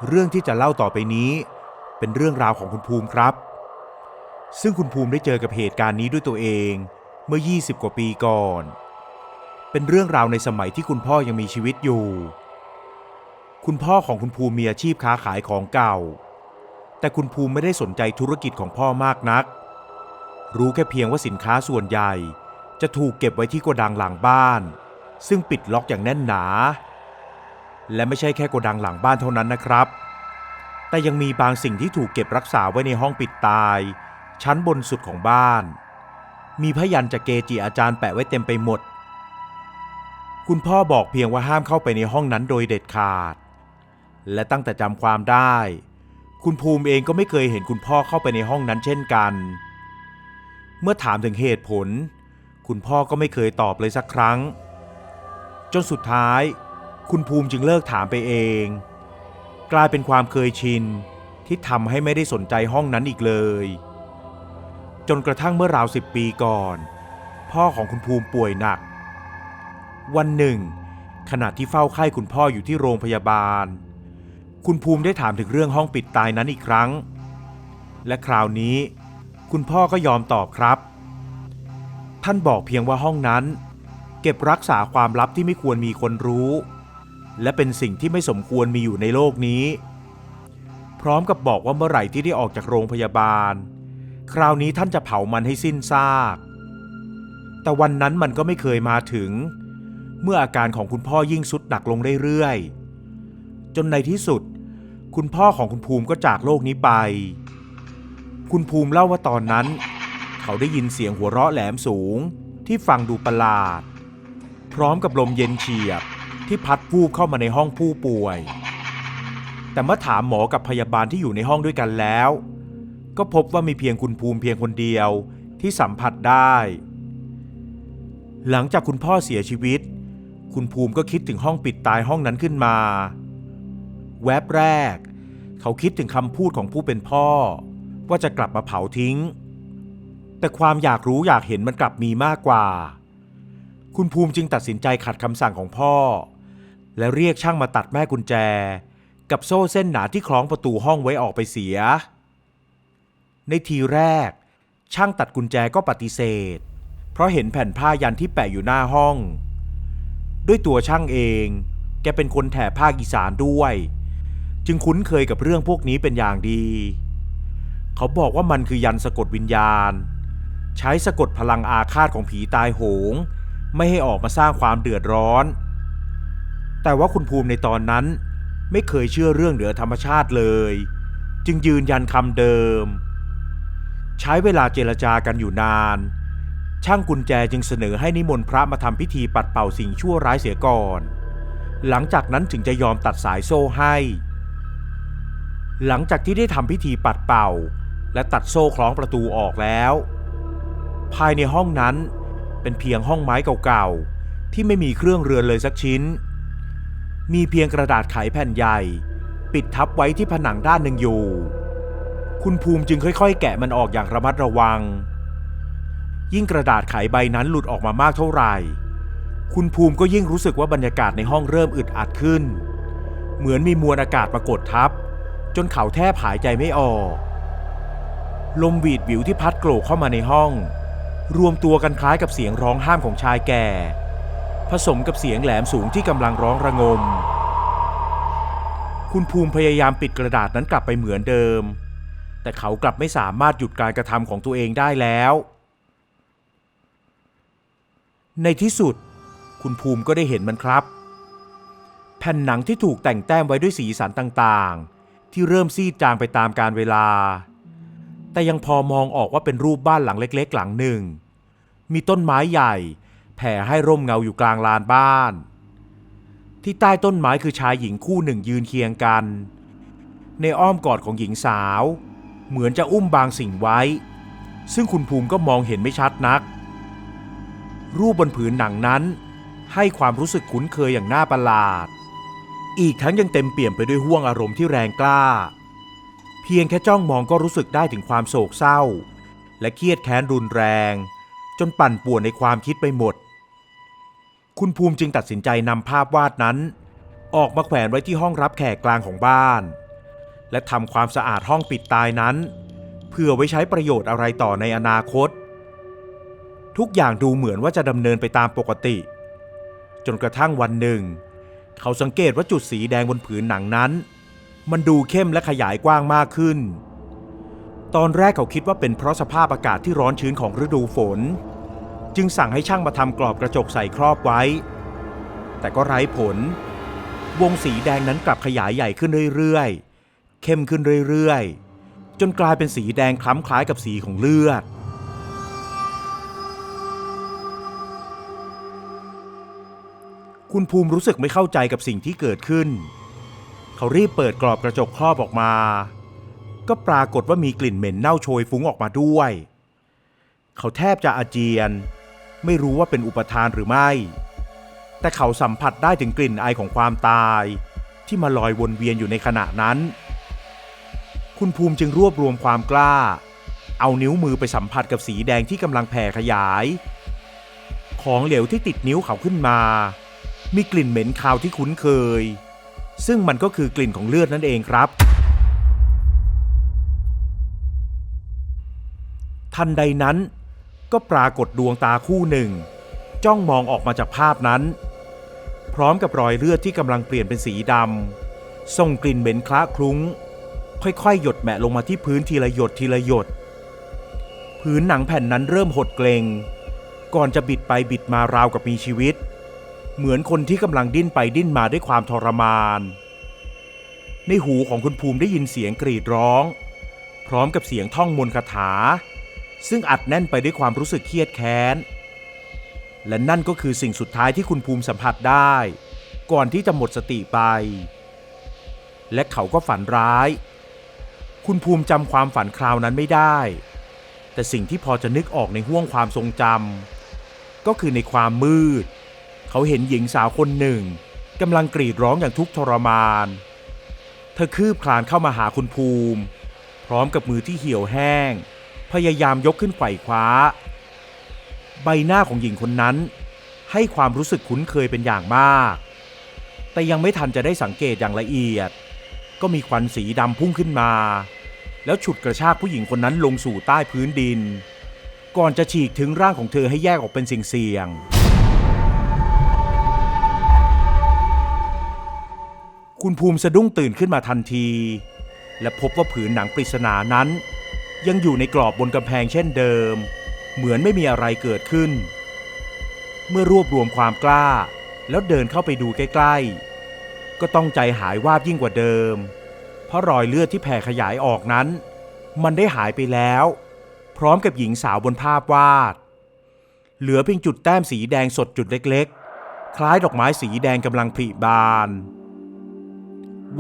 เรื่องที่จะเล่าต่อไปนี้เป็นเรื่องราวของคุณภูมิครับซึ่งคุณภูมิได้เจอกับเหตุการณ์นี้ด้วยตัวเองเมื่อ20กว่าปีก่อนเป็นเรื่องราวในสมัยที่คุณพ่อยังมีชีวิตอยู่คุณพ่อของคุณภูมิมีอาชีพค้าขายของเก่าแต่คุณภูมิไม่ได้สนใจธุรกิจของพ่อมากนักรู้แค่เพียงว่าสินค้าส่วนใหญ่จะถูกเก็บไว้ที่โกดังหลังบ้านซึ่งปิดล็อกอย่างแน่นหนาและไม่ใช่แค่โกดังหลังบ้านเท่านั้นนะครับแต่ยังมีบางสิ่งที่ถูกเก็บรักษาไว้ในห้องปิดตายชั้นบนสุดของบ้านมีพยัญชนะจากเกจิอาจารย์แปะไว้เต็มไปหมดคุณพ่อบอกเพียงว่าห้ามเข้าไปในห้องนั้นโดยเด็ดขาดและตั้งแต่จำความได้คุณภูมิเองก็ไม่เคยเห็นคุณพ่อเข้าไปในห้องนั้นเช่นกันเมื่อถามถึงเหตุผลคุณพ่อก็ไม่เคยตอบเลยสักครั้งจนสุดท้ายคุณภูมิจึงเลิกถามไปเองกลายเป็นความเคยชินที่ทำให้ไม่ได้สนใจห้องนั้นอีกเลยจนกระทั่งเมื่อราว10 ปีก่อนพ่อของคุณภูมิป่วยหนักวันหนึ่งขณะที่เฝ้าไข้คุณพ่ออยู่ที่โรงพยาบาลคุณภูมิได้ถามถึงเรื่องห้องปิดตายนั้นอีกครั้งและคราวนี้คุณพ่อก็ยอมตอบครับท่านบอกเพียงว่าห้องนั้นเก็บรักษาความลับที่ไม่ควรมีคนรู้และเป็นสิ่งที่ไม่สมควรมีอยู่ในโลกนี้พร้อมกับบอกว่าเมื่อไหร่ที่ได้ออกจากโรงพยาบาลคราวนี้ท่านจะเผามันให้สิ้นซากแต่วันนั้นมันก็ไม่เคยมาถึงเมื่ออาการของคุณพ่อยิ่งทรุดหนักลงเรื่อยๆจนในที่สุดคุณพ่อของคุณภูมิก็จากโลกนี้ไปคุณภูมิเล่าว่าตอนนั้นเขาได้ยินเสียงหัวเราะแหลมสูงที่ฟังดูประหลาดพร้อมกับลมเย็นเฉียบที่พัดวูบเข้ามาในห้องผู้ป่วยแต่เมื่อถามหมอกับพยาบาลที่อยู่ในห้องด้วยกันแล้วก็พบว่ามีเพียงคุณภูมิเพียงคนเดียวที่สัมผัสได้หลังจากคุณพ่อเสียชีวิตคุณภูมิก็คิดถึงห้องปิดตายห้องนั้นขึ้นมาแวบแรกเขาคิดถึงคำพูดของผู้เป็นพ่อว่าจะกลับมาเผาทิ้งแต่ความอยากรู้อยากเห็นมันกลับมีมากกว่าคุณภูมิจึงตัดสินใจขัดคำสั่งของพ่อและเรียกช่างมาตัดแม่กุญแจกับโซ่เส้นหนาที่คล้องประตูห้องไว้ออกไปเสียในทีแรกช่างตัดกุญแจก็ปฏิเสธเพราะเห็นแผ่นผ้ายันที่แปะอยู่หน้าห้องด้วยตัวช่างเองแกเป็นคนแถบภาคอีสานด้วยจึงคุ้นเคยกับเรื่องพวกนี้เป็นอย่างดีเขาบอกว่ามันคือยันสะกดวิญญาณใช้สะกดพลังอาฆาตของผีตายโหงไม่ให้ออกมาสร้างความเดือดร้อนแต่ว่าคุณภูมิในตอนนั้นไม่เคยเชื่อเรื่องเหนือธรรมชาติเลยจึงยืนยันคำเดิมใช้เวลาเจรจากันอยู่นานช่างกุญแจจึงเสนอให้นิมนต์พระมาทำพิธีปัดเป่าสิ่งชั่วร้ายเสียก่อนหลังจากนั้นถึงจะยอมตัดสายโซ่ให้หลังจากที่ได้ทำพิธีปัดเป่าและตัดโซ่คล้องประตูออกแล้วภายในห้องนั้นเป็นเพียงห้องไม้เก่าๆที่ไม่มีเครื่องเรือนเลยสักชิ้นมีเพียงกระดาษไขแผ่นใหญ่ปิดทับไว้ที่ผนังด้านหนึ่งอยู่คุณภูมิจึงค่อยๆแกะมันออกอย่างระมัดระวังยิ่งกระดาษไขใบนั้นหลุดออกมามากเท่าไหร่คุณภูมิก็ยิ่งรู้สึกว่าบรรยากาศในห้องเริ่มอึดอัดขึ้นเหมือนมีมวลอากาศมากดทับจนเขาแทบหายใจไม่ออกลมหวีดหวิวที่พัดโกรกเข้ามาในห้องรวมตัวกันคล้ายกับเสียงร้องห้ามของชายแก่ผสมกับเสียงแหลมสูงที่กำลังร้องระงมคุณภูมิพยายามปิดกระดาษนั้นกลับไปเหมือนเดิมแต่เขากลับไม่สามารถหยุดการกระทำของตัวเองได้แล้วในที่สุดคุณภูมิก็ได้เห็นมันครับแผ่นหนังที่ถูกแต่งแต้มไว้ด้วยสีสันต่างๆที่เริ่มซีดจางไปตามกาลเวลาแต่ยังพอมองออกว่าเป็นรูปบ้านหลังเล็กๆหลังหนึ่งมีต้นไม้ใหญ่แผ่ให้ร่มเงาอยู่กลางลานบ้านที่ใต้ต้นไม้คือชายหญิงคู่หนึ่งยืนเคียงกันในอ้อมกอดของหญิงสาวเหมือนจะอุ้มบางสิ่งไว้ซึ่งคุณภูมิก็มองเห็นไม่ชัดนักรูปบนผืนหนังนั้นให้ความรู้สึกคุ้นเคยอย่างน่าประหลาดอีกทั้งยังเต็มเปี่ยมไปด้วยห้วงอารมณ์ที่แรงกล้าเพียงแค่จ้องมองก็รู้สึกได้ถึงความโศกเศร้าและเครียดแค้นรุนแรงจนปั่นป่วนในความคิดไปหมดคุณภูมิจึงตัดสินใจนำภาพวาดนั้นออกมาแขวนไว้ที่ห้องรับแขกกลางของบ้าน และทำความสะอาดห้องปิดตายนั้นเพื่อไว้ใช้ประโยชน์อะไรต่อในอนาคตทุกอย่างดูเหมือนว่าจะดำเนินไปตามปกติจนกระทั่งวันหนึ่งเขาสังเกตว่าจุดสีแดงบนผืนหนังนั้นมันดูเข้มและขยายกว้างมากขึ้นตอนแรกเขาคิดว่าเป็นเพราะสภาพอากาศที่ร้อนชื้นของฤดูฝนจึงสั่งให้ช่างมาทำกรอบกระจกใส่ครอบไว้แต่ก็ไร้ผลวงสีแดงนั้นกลับขยายใหญ่ขึ้นเรื่อยๆเข้มขึ้นเรื่อยๆจนกลายเป็นสีแดงคล้ำคล้ายกับสีของเลือดคุณภูมิรู้สึกไม่เข้าใจกับสิ่งที่เกิดขึ้นเขารีบเปิดกรอบกระจกครอบออกมาก็ปรากฏว่ามีกลิ่นเหม็นเน่าโชยฟุ้งออกมาด้วยเขาแทบจะอาเจียนไม่รู้ว่าเป็นอุปทานหรือไม่แต่เขาสัมผัสได้ถึงกลิ่นไอของความตายที่มาลอยวนเวียนอยู่ในขณะนั้นคุณภูมิจึงรวบรวมความกล้าเอานิ้วมือไปสัมผัสกับสีแดงที่กำลังแผ่ขยายของเหลวที่ติดนิ้วเขาขึ้นมามีกลิ่นเหม็นคาวที่คุ้นเคยซึ่งมันก็คือกลิ่นของเลือดนั่นเองครับทันใดนั้นก็ปรากฏดวงตาคู่หนึ่งจ้องมองออกมาจากภาพนั้นพร้อมกับรอยเลือดที่กำลังเปลี่ยนเป็นสีดำส่งกลิ่นเหม็นคละคลุ้งค่อยๆหยดแหมะลงมาที่พื้นทีละหยดทีละหยดพื้นหนังแผ่นนั้นเริ่มหดเกร็งก่อนจะบิดไปบิดมาราวกับมีชีวิตเหมือนคนที่กำลังดิ้นไปดิ้นมาด้วยความทรมานในหูของคุณภูมิได้ยินเสียงกรีดร้องพร้อมกับเสียงท่องมนต์คาถาซึ่งอัดแน่นไปด้วยความรู้สึกเครียดแค้นและนั่นก็คือสิ่งสุดท้ายที่คุณภูมิสัมผัสได้ก่อนที่จะหมดสติไปและเขาก็ฝันร้ายคุณภูมิจำความฝันคราวนั้นไม่ได้แต่สิ่งที่พอจะนึกออกในห้วงความทรงจำก็คือในความมืดเขาเห็นหญิงสาวคนหนึ่งกำลังกรีดร้องอย่างทุกข์ทรมานเธอคืบคลานเข้ามาหาคุณภูมิพร้อมกับมือที่เหี่ยวแห้งพยายามยกขึ้นไขว่คว้าใบหน้าของหญิงคนนั้นให้ความรู้สึกคุ้นเคยเป็นอย่างมากแต่ยังไม่ทันจะได้สังเกตอย่างละเอียดก็มีควันสีดำพุ่งขึ้นมาแล้วฉุดกระชากผู้หญิงคนนั้นลงสู่ใต้พื้นดินก่อนจะฉีกถึงร่างของเธอให้แยกออกเป็นสิ่งเสี่ยงคุณภูมิสะดุ้งตื่นขึ้นมาทันทีและพบว่าผืนหนังปริศนานั้นยังอยู่ในกรอบบนกำแพงเช่นเดิมเหมือนไม่มีอะไรเกิดขึ้นเมื่อรวบรวมความกล้าแล้วเดินเข้าไปดูใกล้ๆก็ต้องใจหายวาบยิ่งกว่าเดิมเพราะรอยเลือดที่แผ่ขยายออกนั้นมันได้หายไปแล้วพร้อมกับหญิงสาวบนภาพวาดเหลือเพียงจุดแต้มสีแดงสดจุดเล็กๆคล้ายดอกไม้สีแดงกำลังผลิบาน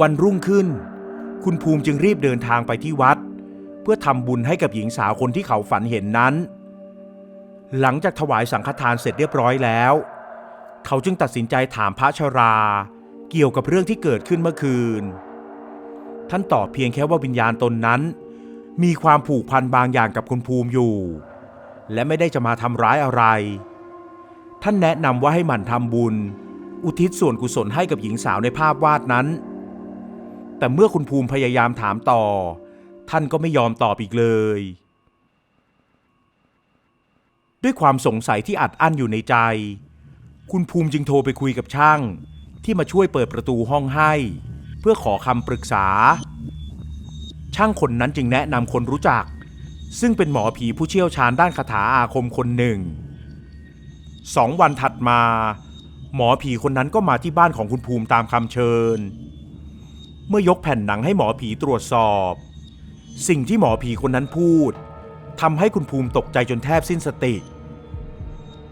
วันรุ่งขึ้นคุณภูมิจึงรีบเดินทางไปที่วัดเพื่อทำบุญให้กับหญิงสาวคนที่เขาฝันเห็นนั้นหลังจากถวายสังฆทานเสร็จเรียบร้อยแล้วเขาจึงตัดสินใจถามพระชราเกี่ยวกับเรื่องที่เกิดขึ้นเมื่อคืนท่านตอบเพียงแค่ว่าวิญญาณตนนั้นมีความผูกพันบางอย่างกับคุณภูมิอยู่และไม่ได้จะมาทำร้ายอะไรท่านแนะนำว่าให้หมั่นทำบุญอุทิศส่วนกุศลให้กับหญิงสาวในภาพวาดนั้นแต่เมื่อคุณภูมิพยายามถามต่อท่านก็ไม่ยอมตอบอีกเลยด้วยความสงสัยที่อัดอั้นอยู่ในใจคุณภูมิจึงโทรไปคุยกับช่างที่มาช่วยเปิดประตูห้องให้เพื่อขอคำปรึกษาช่างคนนั้นจึงแนะนำคนรู้จักซึ่งเป็นหมอผีผู้เชี่ยวชาญด้านคาถาอาคมคนหนึ่ง2 วันถัดมาหมอผีคนนั้นก็มาที่บ้านของคุณภูมิตามคำเชิญเมื่อยกแผ่นหนังให้หมอผีตรวจสอบสิ่งที่หมอผีคนนั้นพูดทำให้คุณภูมิตกใจจนแทบสิ้นสติ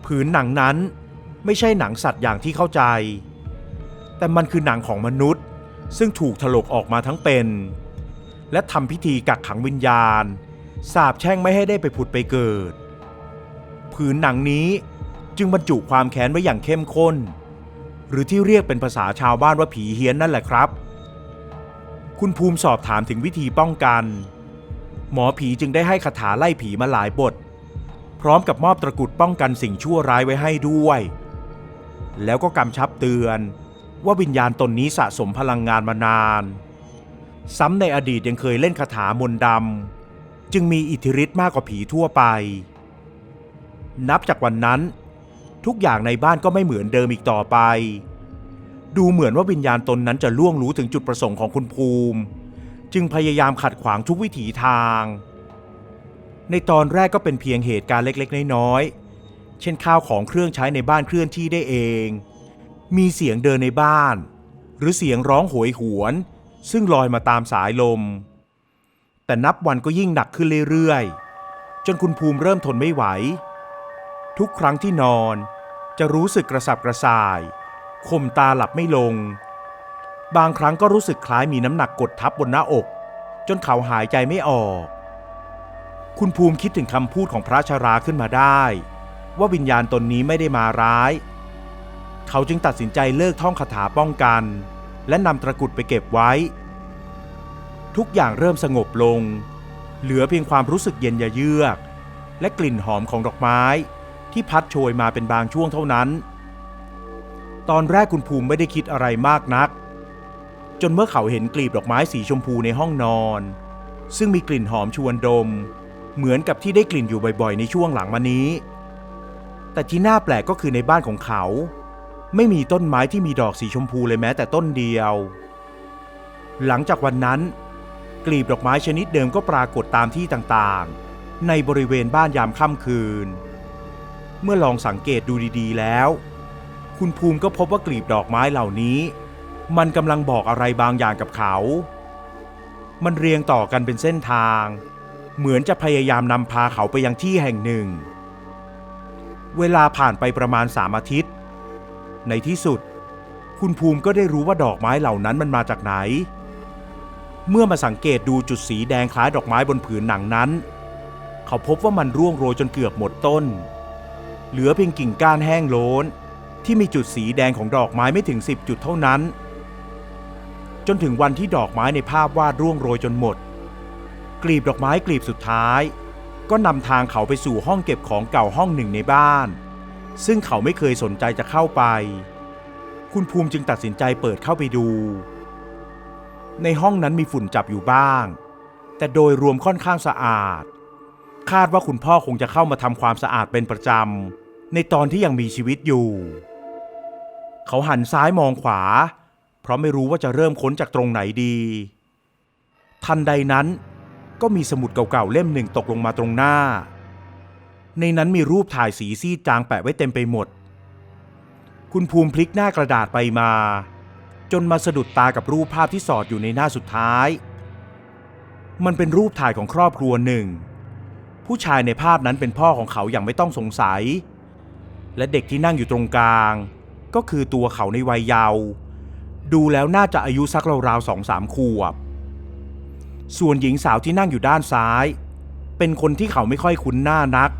ผืนหนังนั้นไม่ใช่หนังสัตว์อย่างที่เข้าใจแต่มันคือหนังของมนุษย์ซึ่งถูกถลกออกมาทั้งเป็นและทำพิธีกักขังวิญญาณสาปแช่งไม่ให้ได้ไปผุดไปเกิดผืนหนังนี้จึงบรรจุความแค้นไว้อย่างเข้มข้นหรือที่เรียกเป็นภาษาชาวบ้านว่าผีเฮี้ยนนั่นแหละครับคุณภูมิสอบถามถึงวิธีป้องกันหมอผีจึงได้ให้คาถาไล่ผีมาหลายบทพร้อมกับมอบตะกรุดป้องกันสิ่งชั่วร้ายไว้ให้ด้วยแล้วก็กำชับเตือนว่าวิญญาณตนนี้สะสมพลังงานมานาน ซ้ำในอดีตยังเคยเล่นคาถามนต์ดำจึงมีอิทธิฤทธิ์มากกว่าผีทั่วไปนับจากวันนั้นทุกอย่างในบ้านก็ไม่เหมือนเดิมอีกต่อไปดูเหมือนว่าวิญญาณตนนั้นจะล่วงรู้ถึงจุดประสงค์ของคุณภูมิจึงพยายามขัดขวางทุกวิถีทางในตอนแรกก็เป็นเพียงเหตุการณ์เล็กๆน้อยๆเช่นข้าวของเครื่องใช้ในบ้านเคลื่อนที่ได้เองมีเสียงเดินในบ้านหรือเสียงร้องโหยหวนซึ่งลอยมาตามสายลมแต่นับวันก็ยิ่งหนักขึ้นเรื่อยๆจนคุณภูมิเริ่มทนไม่ไหวทุกครั้งที่นอนจะรู้สึกกระสับกระส่ายข่มตาหลับไม่ลงบางครั้งก็รู้สึกคล้ายมีน้ำหนักกดทับบนหน้าอกจนเขาหายใจไม่ออกคุณภูมิคิดถึงคำพูดของพระชราขึ้นมาได้ว่าวิญญาณตนนี้ไม่ได้มาร้ายเขาจึงตัดสินใจเลิกท่องคาถาป้องกันและนำตะกรุดไปเก็บไว้ทุกอย่างเริ่มสงบลงเหลือเพียงความรู้สึกเย็นเยือกและกลิ่นหอมของดอกไม้ที่พัดโชยมาเป็นบางช่วงเท่านั้นตอนแรกคุณภูมิไม่ได้คิดอะไรมากนักจนเมื่อเขาเห็นกลีบดอกไม้สีชมพูในห้องนอนซึ่งมีกลิ่นหอมชวนดมเหมือนกับที่ได้กลิ่นอยู่บ่อยๆในช่วงหลังมานี้แต่ที่น่าแปลกก็คือในบ้านของเขาไม่มีต้นไม้ที่มีดอกสีชมพูเลยแม้แต่ต้นเดียวหลังจากวันนั้นกลีบดอกไม้ชนิดเดิมก็ปรากฏตามที่ต่างๆในบริเวณบ้านยามค่ำคืนเมื่อลองสังเกตดูดีๆแล้วคุณภูมิก็พบว่ากลีบดอกไม้เหล่านี้มันกำลังบอกอะไรบางอย่างกับเขามันเรียงต่อกันเป็นเส้นทางเหมือนจะพยายามนำพาเขาไปยังที่แห่งหนึ่งเวลาผ่านไปประมาณ3 อาทิตย์ในที่สุดคุณภูมิก็ได้รู้ว่าดอกไม้เหล่านั้นมันมาจากไหนเมื่อมาสังเกตดูจุดสีแดงคล้ายดอกไม้บนผืนหนังนั้นเขาพบว่ามันร่วงโรยจนเกือบหมดต้นเหลือเพียงกิ่งก้านแห้งโล้นที่มีจุดสีแดงของดอกไม้ไม่ถึง10 จุดเท่านั้นจนถึงวันที่ดอกไม้ในภาพวาดร่วงโรยจนหมดกลีบดอกไม้กลีบสุดท้ายก็นำทางเขาไปสู่ห้องเก็บของเก่าห้องหนึ่งในบ้านซึ่งเขาไม่เคยสนใจจะเข้าไปคุณภูมิจึงตัดสินใจเปิดเข้าไปดูในห้องนั้นมีฝุ่นจับอยู่บ้างแต่โดยรวมค่อนข้างสะอาดคาดว่าคุณพ่อคงจะเข้ามาทำความสะอาดเป็นประจำในตอนที่ยังมีชีวิตอยู่เขาหันซ้ายมองขวาเพราะไม่รู้ว่าจะเริ่มค้นจากตรงไหนดีทันใดนั้นก็มีสมุดเก่าๆเล่มหนึ่งตกลงมาตรงหน้าในนั้นมีรูปถ่ายสีซีดจางแปะไว้เต็มไปหมดคุณภูมิพลิกหน้ากระดาษไปมาจนมาสะดุดตากับรูปภาพที่สอดอยู่ในหน้าสุดท้ายมันเป็นรูปถ่ายของครอบครัวหนึ่งผู้ชายในภาพนั้นเป็นพ่อของเขาอย่างไม่ต้องสงสัยและเด็กที่นั่งอยู่ตรงกลางก็คือตัวเขาในวัยเยาว์ดูแล้วน่าจะอายุสักราวๆ2-3 ขวบส่วนหญิงสาวที่นั่งอยู่ด้านซ้ายเป็นคนที่เขาไม่ค่อยคุ้นหน้านัก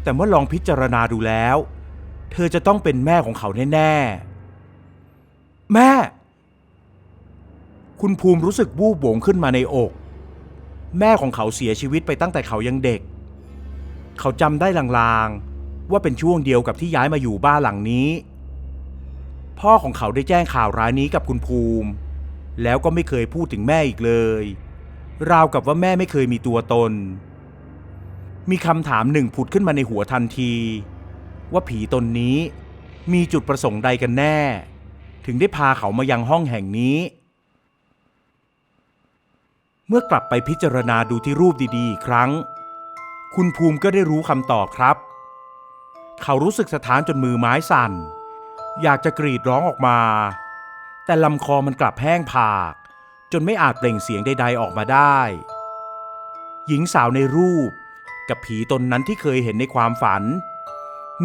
แต่เมื่อลองพิจารณาดูแล้วเธอจะต้องเป็นแม่ของเขาแน่ๆแม่คุณภูมิรู้สึกวูบโหวงขึ้นมาในอกแม่ของเขาเสียชีวิตไปตั้งแต่เขายังเด็กเขาจำได้ลางๆว่าเป็นช่วงเดียวกับที่ย้ายมาอยู่บ้านหลังนี้พ่อของเขาได้แจ้งข่าวร้ายนี้กับคุณภูมิแล้วก็ไม่เคยพูดถึงแม่อีกเลยราวกับว่าแม่ไม่เคยมีตัวตนมีคำถามหนึ่งผุดขึ้นมาในหัวทันทีว่าผีตนนี้มีจุดประสงค์ใดกันแน่ถึงได้พาเขามายังห้องแห่งนี้เมื่อกลับไปพิจารณาดูที่รูปดีๆอีกครั้งคุณภูมิก็ได้รู้คำตอบครับเขารู้สึกสะท้านจนมือไม้สั่นอยากจะกรีดร้องออกมาแต่ลำคอมันกลับแห้งผากจนไม่อาจเปล่งเสียงใดๆออกมาได้หญิงสาวในรูปกับผีตนนั้นที่เคยเห็นในความฝัน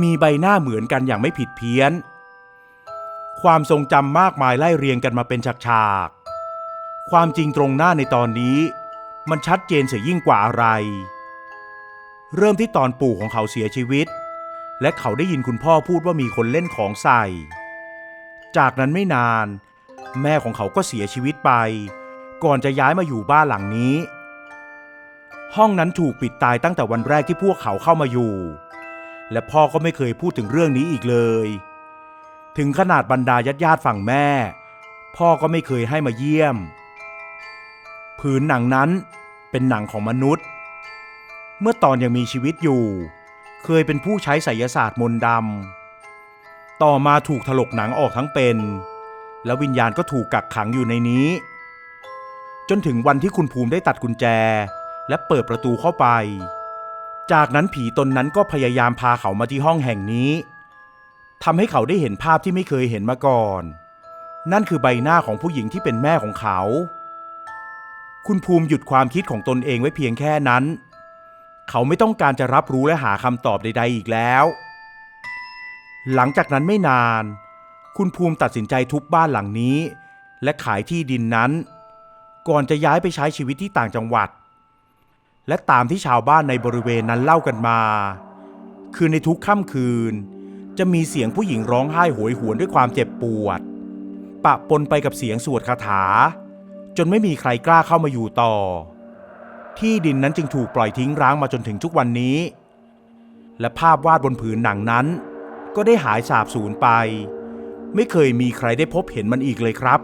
มีใบหน้าเหมือนกันอย่างไม่ผิดเพี้ยนความทรงจำมากมายไล่เรียงกันมาเป็นฉากๆความจริงตรงหน้าในตอนนี้มันชัดเจนเสียยิ่งกว่าอะไรเริ่มที่ตอนปู่ของเขาเสียชีวิตและเขาได้ยินคุณพ่อพูดว่ามีคนเล่นของใส่จากนั้นไม่นานแม่ของเขาก็เสียชีวิตไปก่อนจะย้ายมาอยู่บ้านหลังนี้ห้องนั้นถูกปิดตายตั้งแต่วันแรกที่พวกเขาเข้ามาอยู่และพ่อก็ไม่เคยพูดถึงเรื่องนี้อีกเลยถึงขนาดบรรดาญาติฝั่งแม่พ่อก็ไม่เคยให้มาเยี่ยม ผืนหนังนั้นเป็นหนังของมนุษย์เมื่อตอนยังมีชีวิตอยู่เคยเป็นผู้ใช้ไสยศาสตร์มนต์ดำต่อมาถูกถลกหนังออกทั้งเป็นแล้ววิญญาณก็ถูกกักขังอยู่ในนี้จนถึงวันที่คุณภูมิได้ตัดกุญแจและเปิดประตูเข้าไปจากนั้นผีตนนั้นก็พยายามพาเขามาที่ห้องแห่งนี้ทำให้เขาได้เห็นภาพที่ไม่เคยเห็นมาก่อนนั่นคือใบหน้าของผู้หญิงที่เป็นแม่ของเขาคุณภูมิหยุดความคิดของตนเองไว้เพียงแค่นั้นเขาไม่ต้องการจะรับรู้และหาคำตอบใดๆอีกแล้วหลังจากนั้นไม่นานคุณภูมิตัดสินใจทุบบ้านหลังนี้และขายที่ดินนั้นก่อนจะย้ายไปใช้ชีวิตที่ต่างจังหวัดและตามที่ชาวบ้านในบริเวณนั้นเล่ากันมาคือในทุกค่ำคืนจะมีเสียงผู้หญิงร้องไห้โหยหวนด้วยความเจ็บปวดปะปนไปกับเสียงสวดคาถาจนไม่มีใครกล้าเข้ามาอยู่ต่อที่ดินนั้นจึงถูกปล่อยทิ้งร้างมาจนถึงทุกวันนี้และภาพวาดบนผืนหนังนั้นก็ได้หายสาบสูญไปไม่เคยมีใครได้พบเห็นมันอีกเลยครับ